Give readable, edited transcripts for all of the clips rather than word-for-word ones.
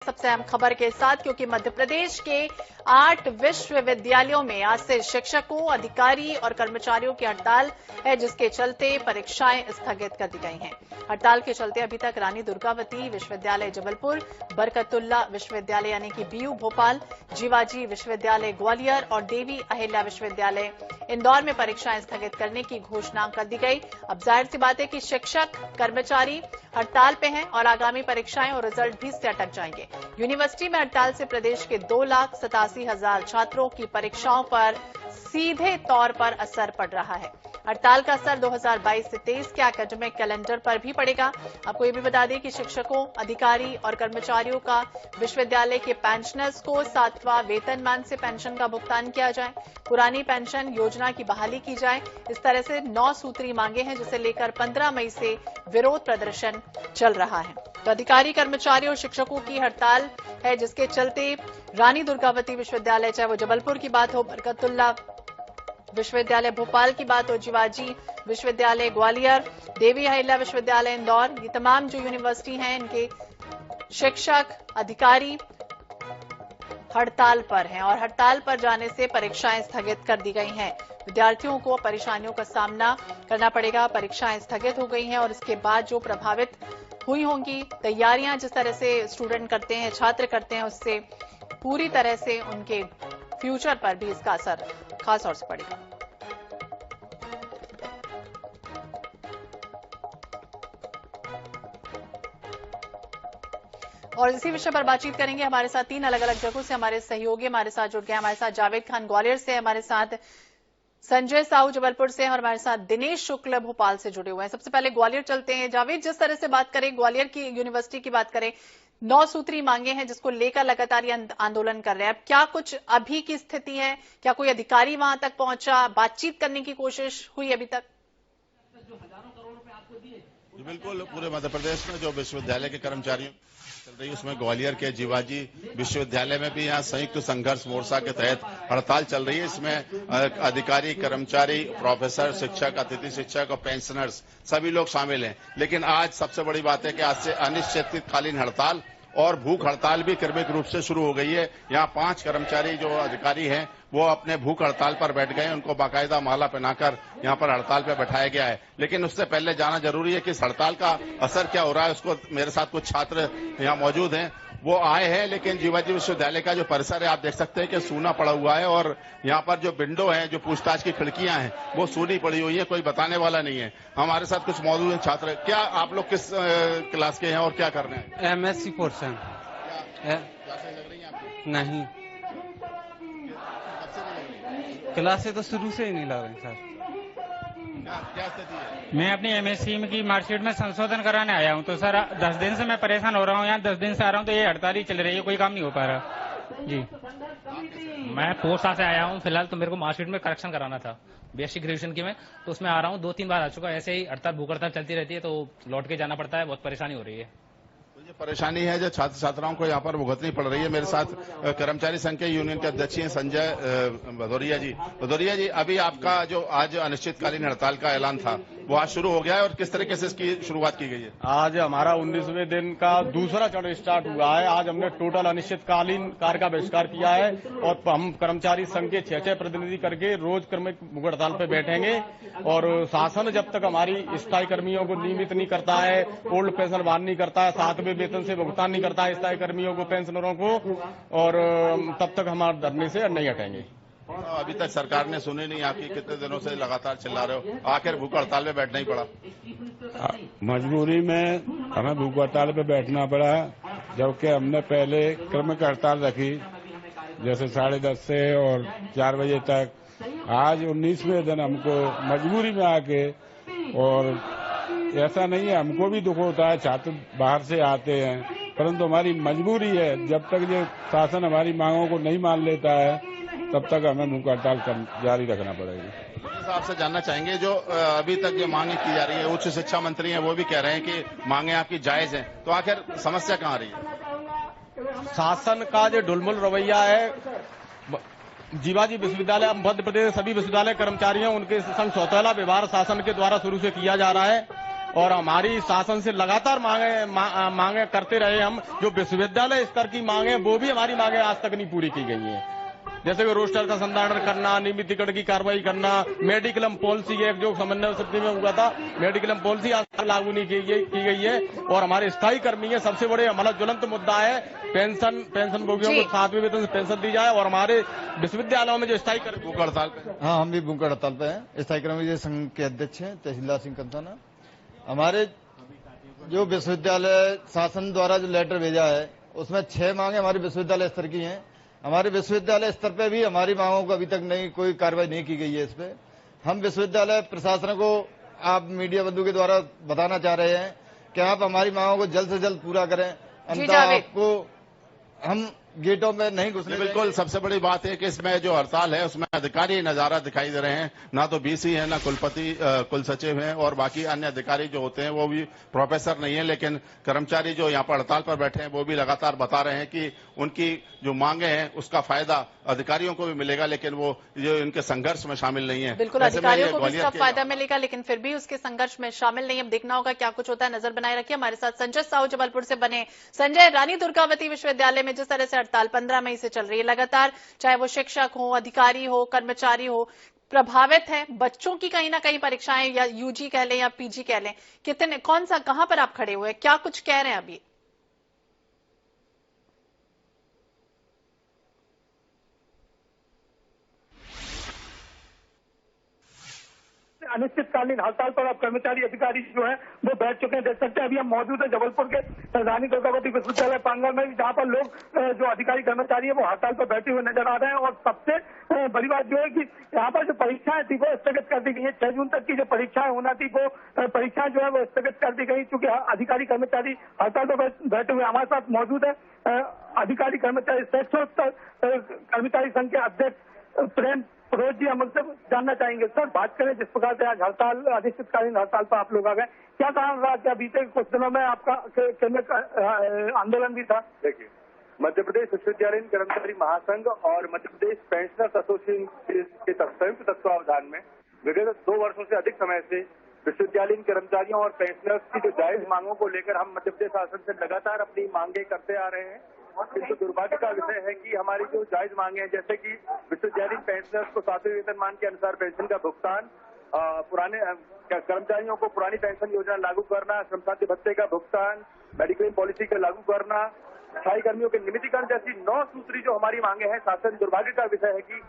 सबसे अहम खबर के साथ, क्योंकि मध्य प्रदेश के 8 विश्वविद्यालयों में आज से शिक्षकों, अधिकारी और कर्मचारियों की हड़ताल है, जिसके चलते परीक्षाएं स्थगित कर दी गई हैं। हड़ताल के चलते अभी तक रानी दुर्गावती विश्वविद्यालय जबलपुर, बरकतुल्ला विश्वविद्यालय यानी कि बीयू भोपाल, जीवाजी विश्वविद्यालय ग्वालियर और देवी अहिल्या विश्वविद्यालय इंदौर में परीक्षाएं स्थगित करने की घोषणा कर दी गई। अब जाहिर सी बात है कि शिक्षक, कर्मचारी हड़ताल पे हैं और आगामी परीक्षाएं और रिजल्ट भी इससे अटक जाएंगे। यूनिवर्सिटी में हड़ताल से प्रदेश के 2,87,000 छात्रों की परीक्षाओं पर सीधे तौर पर असर पड़ रहा है। हड़ताल का असर 2022 से 23 के एकेडमिक कैलेंडर पर भी पड़ेगा। आपको ये भी बता दें कि शिक्षकों, अधिकारी और कर्मचारियों का विश्वविद्यालय के पेंशनर्स को 7वां वेतनमान से पेंशन का भुगतान किया जाए, पुरानी पेंशन योजना की बहाली की जाए। इस तरह से 9 सूत्री मांगे हैं, जिसे लेकर 15 मई से विरोध प्रदर्शन चल रहा है। तो अधिकारी, कर्मचारी और शिक्षकों की हड़ताल है, जिसके चलते रानी दुर्गावती विश्वविद्यालय, चाहे वो जबलपुर की बात हो, बरकतुल्ला विश्वविद्यालय भोपाल की बात हो, जीवाजी विश्वविद्यालय ग्वालियर, देवी अहिल्या विश्वविद्यालय इंदौर, ये तमाम जो यूनिवर्सिटी हैं, इनके शिक्षक, अधिकारी हड़ताल पर हैं और हड़ताल पर जाने से परीक्षाएं स्थगित कर दी गई हैं। विद्यार्थियों को परेशानियों का सामना करना पड़ेगा। परीक्षाएं स्थगित हो गई हैं और इसके बाद जो प्रभावित हुई होंगी तैयारियां, जिस तरह से स्टूडेंट करते हैं, छात्र करते हैं, उससे पूरी तरह से उनके फ्यूचर पर भी इसका असर खास तौर से पड़ेगा। और इसी विषय पर बातचीत करेंगे। हमारे साथ 3 अलग अलग जगहों से हमारे सहयोगी हमारे साथ जुड़ गए। हमारे साथ जावेद खान ग्वालियर से, हमारे साथ संजय साहू जबलपुर से और हमारे साथ दिनेश शुक्ल भोपाल से जुड़े हुए हैं। सबसे पहले ग्वालियर चलते हैं। जावेद, जिस तरह से बात करें, ग्वालियर की यूनिवर्सिटी की बात करें, 9 सूत्री मांगे हैं जिसको लेकर लगातार ये आंदोलन कर रहे हैं। अब क्या कुछ अभी की स्थिति है? क्या कोई अधिकारी वहां तक पहुंचा, बातचीत करने की कोशिश हुई अभी तक? बिल्कुल, पूरे मध्य प्रदेश में जो विश्वविद्यालय के कर्मचारियों चल रही है, उसमें ग्वालियर के जीवाजी विश्वविद्यालय में भी यहाँ संयुक्त संघर्ष मोर्चा के तहत हड़ताल चल रही है। इसमें अधिकारी, कर्मचारी, प्रोफेसर, शिक्षक, अतिथि शिक्षक और पेंशनर्स सभी लोग शामिल हैं। लेकिन आज सबसे बड़ी बात है कि आज से अनिश्चितकालीन हड़ताल और भूख हड़ताल भी क्रमिक रूप से शुरू हो गई है। यहाँ 5 कर्मचारी जो अधिकारी हैं वो अपने भूख हड़ताल पर बैठ गए। उनको बाकायदा माला पहनाकर यहाँ पर हड़ताल पर बैठाया गया है। लेकिन उससे पहले जाना जरूरी है कि इस हड़ताल का असर क्या हो रहा है। उसको मेरे साथ कुछ छात्र यहाँ मौजूद हैं, वो आए हैं। लेकिन जीवाजी विश्वविद्यालय का जो परिसर है, आप देख सकते हैं कि सूना पड़ा हुआ है और यहाँ पर जो विंडो है, जो पूछताछ की खिड़कियां हैं, वो सूनी पड़ी हुई है, कोई बताने वाला नहीं है। हमारे साथ कुछ मौजूद हैं छात्र। क्या आप लोग किस क्लास के हैं और क्या कर रहे हैं? MSc पोर्शन नहीं, क्लास से तो शुरू से ही नहीं लग रही सर। क्या स्थिति है? मैं अपनी MSc की मार्कशीट में संशोधन कराने आया हूँ, तो सर 10 दिन से मैं परेशान हो रहा हूँ। यहाँ 10 दिन से आ रहा हूँ तो ये हड़ताल ही चल रही है, कोई काम नहीं हो पा रहा जी। मैं 4 साल से आया हूँ फिलहाल, तो मेरे को मार्कशीट में करेक्शन कराना था BSc ग्रेजुएशन की में, तो उसमें आ रहा हूँ। 2-3 बार आ चुका है। ऐसे ही हड़ताल भूख हड़ताल चलती रहती है, तो लौट के जाना पड़ता है। बहुत परेशानी हो रही है। ये परेशानी है जो छात्र छात्राओं को यहाँ पर भुगतनी पड़ रही है। मेरे साथ कर्मचारी संघ के यूनियन के अध्यक्ष हैं संजय भदौरिया जी। भदौरिया जी, अभी आपका जो आज अनिश्चितकालीन हड़ताल का ऐलान था वो आज शुरू हो गया है और किस तरीके से इसकी शुरुआत की गई है? आज हमारा 19वें दिन का दूसरा चरण स्टार्ट हुआ है। आज हमने टोटल अनिश्चितकालीन कार्य का बहिष्कार किया है और हम कर्मचारी संघ के 6 प्रतिनिधि करके रोज क्रमिक भूख हड़ताल पे बैठेंगे। और शासन जब तक हमारी स्थायी कर्मियों को नियमित नहीं करता है, ओल्ड पेंशन बहाल नहीं करता है, 7वें वेतन से भुगतान नहीं करता है स्थायी कर्मियों को, पेंशनरों को, और तब तक हमारे धरने से नहीं हटेंगे। अभी तक सरकार ने सुनी नहीं आपकी, कितने दिनों से लगातार चिल्ला रहे हो, आखिर भूख हड़ताल में बैठना ही पड़ा? मजबूरी में हमें भूख हड़ताल पे बैठना पड़ा, जबकि हमने पहले क्रमिक हड़ताल रखी, जैसे 10:30 से और 4 बजे तक। आज 19वें दिन हमको मजबूरी में आके, और ऐसा नहीं है, हमको भी दुख होता है, छात्र बाहर से आते हैं, परंतु हमारी मजबूरी है। जब तक ये शासन हमारी मांगों को नहीं मान लेता है, तब तक हमें भूख हड़ताल जारी रखना पड़ेगी। आपसे जानना चाहेंगे, जो अभी तक जो मांगे की जा रही है, उच्च शिक्षा मंत्री हैं वो भी कह रहे हैं कि मांगे आपकी जायज हैं, तो आखिर समस्या कहाँ आ रही है? शासन का जो ढुलमुल रवैया है, जीवाजी विश्वविद्यालय, मध्य प्रदेश सभी विश्वविद्यालय कर्मचारियों, उनके संग सौतेला व्यवहार शासन के द्वारा शुरू से किया जा रहा है। और हमारी शासन से लगातार मांगे करते रहे हम। जो विश्वविद्यालय स्तर की मांगे वो भी हमारी मांगे आज तक नहीं पूरी की गई है, जैसे कि रोस्टर का संधारण करना, नियमितीकरण की कार्रवाई करना, मेडिक्लेम पॉलिसी एक जो समन्वय समिति में हुआ था, मेडिक्लेम पॉलिसी आज तक लागू नहीं की गई है। और हमारे स्थायी कर्मी है, सबसे बड़े हमारा ज्वलंत मुद्दा है पेंशन भोगियों को 7वें वेतन से पेंशन दी जाए। और हमारे विश्वविद्यालयों में जो स्थायी कर्मी भूख हड़ताल पे, हाँ हम भी भूख हड़ताल पे हैं। स्थायी कर्मचारी संघ के अध्यक्ष हैं तहसीलदार सिंह कंसाना। हमारे जो विश्वविद्यालय शासन द्वारा जो लेटर भेजा है उसमें 6 मांगे हमारे विश्वविद्यालय स्तर की हैं। हमारे विश्वविद्यालय स्तर पे भी हमारी मांगों को अभी तक कोई कार्रवाई नहीं की गई है। इस पे हम विश्वविद्यालय प्रशासन को आप मीडिया बंधु के द्वारा बताना चाह रहे हैं कि आप हमारी मांगों को जल्द से जल्द पूरा करें, अन्यथा आपको हम गेटों में नहीं घुसने। बिल्कुल, सबसे बड़ी बात है कि इसमें जो हड़ताल है उसमें अधिकारी नजारा दिखाई दे रहे हैं, ना तो बीसी है, ना कुलपति कुल सचिव हैं, और बाकी अन्य अधिकारी जो होते हैं वो भी प्रोफेसर नहीं है। लेकिन कर्मचारी जो यहाँ पर हड़ताल पर बैठे हैं वो भी लगातार बता रहे हैं कि उनकी जो मांगे हैं उसका फायदा अधिकारियों को भी मिलेगा, लेकिन वो जो इनके संघर्ष में शामिल नहीं है। बिल्कुल, अधिकारियों को भी इसका फायदा मिलेगा, लेकिन फिर भी उसके संघर्ष में शामिल नहीं। अब देखना होगा क्या कुछ होता है, नजर बनाए रखिए। हमारे साथ संजय साहू जबलपुर से बने। संजय, रानी दुर्गावती विश्वविद्यालय में जिस तरह से हड़ताल 15 मई से चल रही है लगातार, चाहे वो शिक्षक हो, अधिकारी हो, कर्मचारी हो, प्रभावित है। बच्चों की कहीं ना कहीं परीक्षाएं, या यूजी कह लें या पीजी कह लें, कितने कहां पर आप खड़े हुए हैं, क्या कुछ कह रहे हैं अभी? अनिश्चितकालीन हड़ताल पर अब कर्मचारी अधिकारी जो है वो बैठ चुके हैं। देख सकते हैं अभी हम मौजूद है जबलपुर के रानी दुर्गावती विश्वविद्यालय प्रांगण में, जहां पर लोग जो अधिकारी कर्मचारी है वो हड़ताल पर बैठे हुए नजर आ रहे हैं। और सबसे बड़ी बात जो है कि यहाँ पर जो परीक्षाएं थी वो स्थगित कर दी गई है। 6 जून तक की जो परीक्षाएं होना थी वो परीक्षाएं जो है वो स्थगित कर दी गई, क्योंकि अधिकारी कर्मचारी हड़ताल पर बैठे हुए। हमारे साथ मौजूद है अधिकारी कर्मचारी कर्मचारी संघ के अध्यक्ष प्रेम फिरोज जी। हम उनसे जानना चाहेंगे, सर बात करें जिस प्रकार से आज हड़ताल, अनिश्चितकालीन हड़ताल पर आप लोग आ गए, क्या कारण रहा? क्या बीते कुछ दिनों में आपका केंद्र आंदोलन भी था? देखिए, मध्य प्रदेश विश्वविद्यालय कर्मचारी महासंघ और मध्य प्रदेश पेंशनर्स एसोसिएशन के संयुक्त तत्वावधान में विगत 2 वर्षों से अधिक समय से विश्वविद्यालय कर्मचारियों और पेंशनर्स की जो जायज मांगों को लेकर हम मध्य प्रदेश शासन से लगातार अपनी मांगे करते आ रहे हैं। किंतु दुर्भाग्य का विषय है कि हमारी जो जायज मांगे हैं, जैसे कि विश्वविद्यालय पेंशनर्स को 7वें वेतनमान के अनुसार पेंशन का भुगतान, पुराने कर्मचारियों को पुरानी पेंशन योजना लागू करना, श्रम साथी भत्ते का भुगतान, मेडिक्लेम पॉलिसी का लागू करना, स्थायी कर्मियों के नियमितीकरण जैसी 9 सूत्री जो हमारी मांगे हैं, शासन दुर्भाग्य का विषय है कि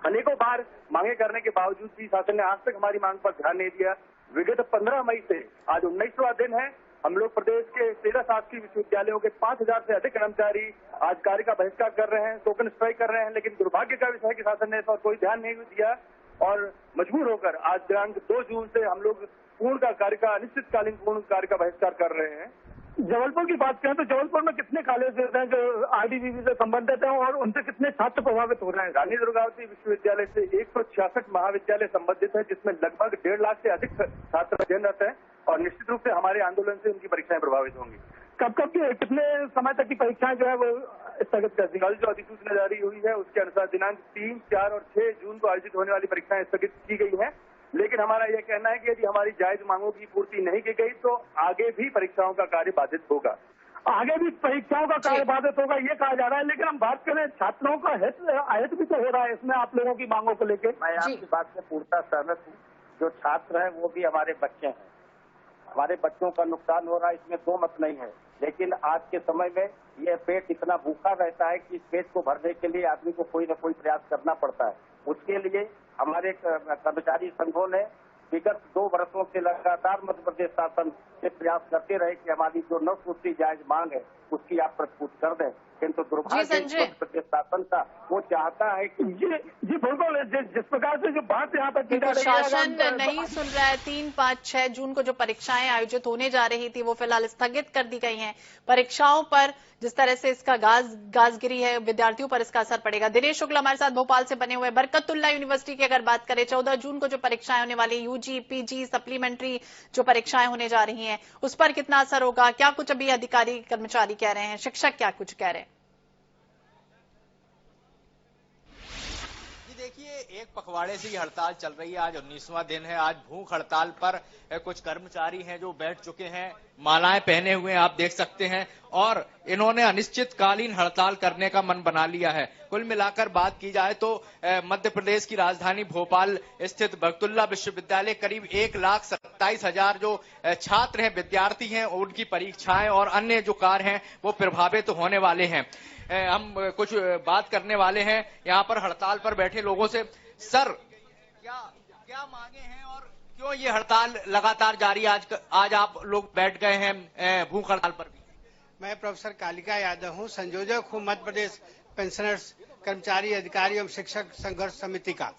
अनेकों बार मांगे करने के बावजूद भी शासन ने आज तक हमारी मांग पर ध्यान नहीं दिया। विगत 15 मई से आज 19वां दिन है, हम लोग प्रदेश के 13 शासकीय विश्वविद्यालयों के 5000 से अधिक कर्मचारी आज कार्य का बहिष्कार कर रहे हैं, टोकन स्ट्राइक कर रहे हैं। लेकिन दुर्भाग्य का विषय है कि शासन ने इस पर कोई ध्यान नहीं दिया और मजबूर होकर आज दिनांक 2 जून से हम लोग अनिश्चितकालीन पूर्ण कार्य का बहिष्कार कर रहे हैं। जबलपुर की बात करें तो जबलपुर में कितने कॉलेज हैं जो आरडीवीवी से संबंधित हैं और उनसे कितने छात्र प्रभावित हो रहे हैं? रानी दुर्गावती विश्वविद्यालय से 166 महाविद्यालय संबंधित है, जिसमें लगभग 1.5 लाख से अधिक छात्र अध्ययनरत हैं और निश्चित रूप से हमारे आंदोलन से उनकी परीक्षाएं प्रभावित होंगी। कब कितने समय तक की परीक्षाएं जो है वो स्थगित कर दी? कल जो अधिसूचना जारी हुई है उसके अनुसार दिनांक 3, 4 और 6 जून को आयोजित होने वाली परीक्षाएं स्थगित की गई है। लेकिन हमारा यह कहना है कि यदि हमारी जायज मांगों की पूर्ति नहीं की गई तो आगे भी परीक्षाओं का कार्य बाधित होगा। आगे भी परीक्षाओं का कार्य बाधित होगा ये कहा जा रहा है। लेकिन हम बात करें छात्रों का हित भी तो हो रहा है इसमें आप लोगों की मांगों को लेकर। मैं आपकी बात से पूर्णतः सहमत हूँ। जो छात्र हैं वो भी हमारे बच्चे हैं, हमारे बच्चों का नुकसान हो रहा है, इसमें 2 मत नहीं है। लेकिन आज के समय में यह पेट इतना भूखा रहता है कि इस पेट को भरने के लिए आदमी को कोई न कोई प्रयास करना पड़ता है। उसके लिए हमारे कर्मचारी संघों ने विगत 2 वर्षों से लगातार मध्य प्रदेश शासन से प्रयास करते रहे कि हमारी जो 9 सूत्री जायज मांग है उसकी आप प्रस्तुत कर दें, किंतु दुर्भाग्य मध्य प्रदेश शासन का वो चाहता है कि जी बिल्कुल जिस प्रकार से जो बात यहाँ पर शासन नहीं सुन रहा है। 3, 5, 6 जून को जो परीक्षाएं आयोजित होने जा रही थी वो फिलहाल स्थगित कर दी गई हैं। परीक्षाओं पर जिस तरह से इसका गाजगिरी है, विद्यार्थियों पर इसका असर पड़ेगा। दिनेश शुक्ला हमारे साथ भोपाल से बने हुए। बरकतुल्ला यूनिवर्सिटी की अगर बात करें, 14 जून को जो परीक्षाएं होने वाली, यूजी, पीजी, सप्लीमेंट्री जो परीक्षाएं होने जा रही हैं, उस पर कितना असर होगा? क्या कुछ अभी अधिकारी कर्मचारी कह रहे हैं, शिक्षक क्या कुछ कह रहे हैं? देखिए, एक पखवाड़े से ये हड़ताल चल रही है। आज 19वां दिन है। आज भूख हड़ताल पर कुछ कर्मचारी हैं जो बैठ चुके हैं, मालाएं पहने हुए आप देख सकते हैं, और इन्होंने अनिश्चितकालीन हड़ताल करने का मन बना लिया है। कुल मिलाकर बात की जाए तो मध्य प्रदेश की राजधानी भोपाल स्थित बरकतुल्लाह विश्वविद्यालय करीब 1,27,000 जो छात्र हैं, विद्यार्थी हैं, उनकी परीक्षाएं और अन्य जो कार्य हैं वो प्रभावित तो होने वाले हैं। हम कुछ बात करने वाले हैं यहाँ पर हड़ताल पर बैठे लोगों से। सर, क्या मांगे हैं और क्यों ये हड़ताल लगातार जारी? आज आप लोग बैठ गए हैं भूख हड़ताल पर भी। मैं प्रोफेसर कालिका यादव हूँ, संयोजक हूँ मध्य प्रदेश पेंशनर्स कर्मचारी अधिकारी एवं शिक्षक संघर्ष समिति का।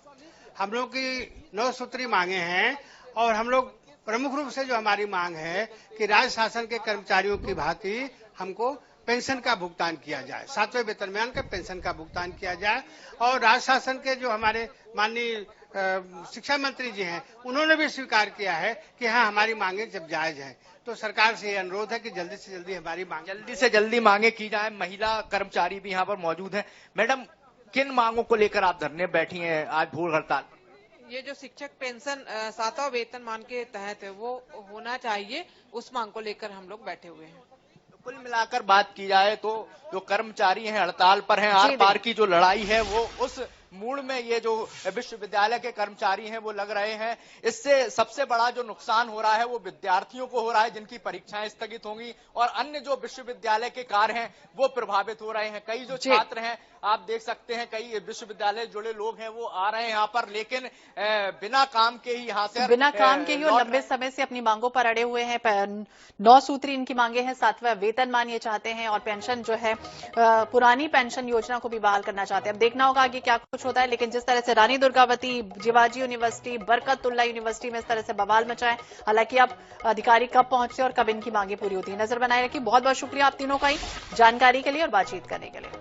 हम लोग की 9 सूत्री मांगे हैं और हम लोग प्रमुख रूप से जो हमारी मांग है कि राज्य शासन के कर्मचारियों की भांति हमको पेंशन का भुगतान किया जाए, 7वें वेतनमान के पेंशन का भुगतान किया जाए। और राज्य शासन के जो हमारे माननीय शिक्षा मंत्री जी हैं, उन्होंने भी स्वीकार किया है कि हाँ, हमारी मांगे जब जायज हैं। तो सरकार से ये अनुरोध है कि जल्दी से जल्दी हमारी मांग जल्दी से जल्दी मांगे की जाए। महिला कर्मचारी भी यहाँ पर मौजूद है। मैडम, किन मांगों को लेकर आप धरने बैठी हैं आज भूख हड़ताल? ये जो शिक्षक पेंशन 7वां वेतनमान के तहत है वो होना चाहिए, उस मांग को लेकर हम लोग बैठे हुए हैं। कुल मिलाकर बात की जाए तो जो कर्मचारी हैं हड़ताल पर हैं, आर पार की जो लड़ाई है वो उस मूड में ये जो विश्वविद्यालय के कर्मचारी हैं वो लग रहे हैं। इससे सबसे बड़ा जो नुकसान हो रहा है वो विद्यार्थियों को हो रहा है जिनकी परीक्षाएं स्थगित होंगी, और अन्य जो विश्वविद्यालय के कार्य हैं वो प्रभावित हो रहे हैं। कई जो छात्र हैं आप देख सकते हैं, कई विश्वविद्यालय जुड़े लोग हैं वो आ रहे हैं यहाँ पर, लेकिन बिना काम के ही यहाँ से और लंबे समय से अपनी मांगों पर अड़े हुए हैं। 9 सूत्री इनकी मांगे हैं, 7वां वेतनमान ये चाहते हैं और पेंशन जो है पुरानी पेंशन योजना को भी बहाल करना चाहते हैं। अब देखना होगा कि क्या कुछ होता है, लेकिन जिस तरह से रानी दुर्गावती, जिवाजी यूनिवर्सिटी, बरकतुल्लाह यूनिवर्सिटी में इस तरह से बवाल मचा है, हालांकि अब अधिकारी कब पहुंचते और कब इनकी मांगे पूरी होती है, नजर बनाए रखी। बहुत बहुत शुक्रिया आप तीनों का ही जानकारी के लिए और बातचीत करने के लिए।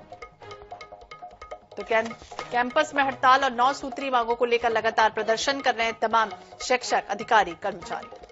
तो कैंपस में हड़ताल और 9 सूत्री मांगों को लेकर लगातार प्रदर्शन कर रहे हैं तमाम शिक्षक, अधिकारी, कर्मचारी।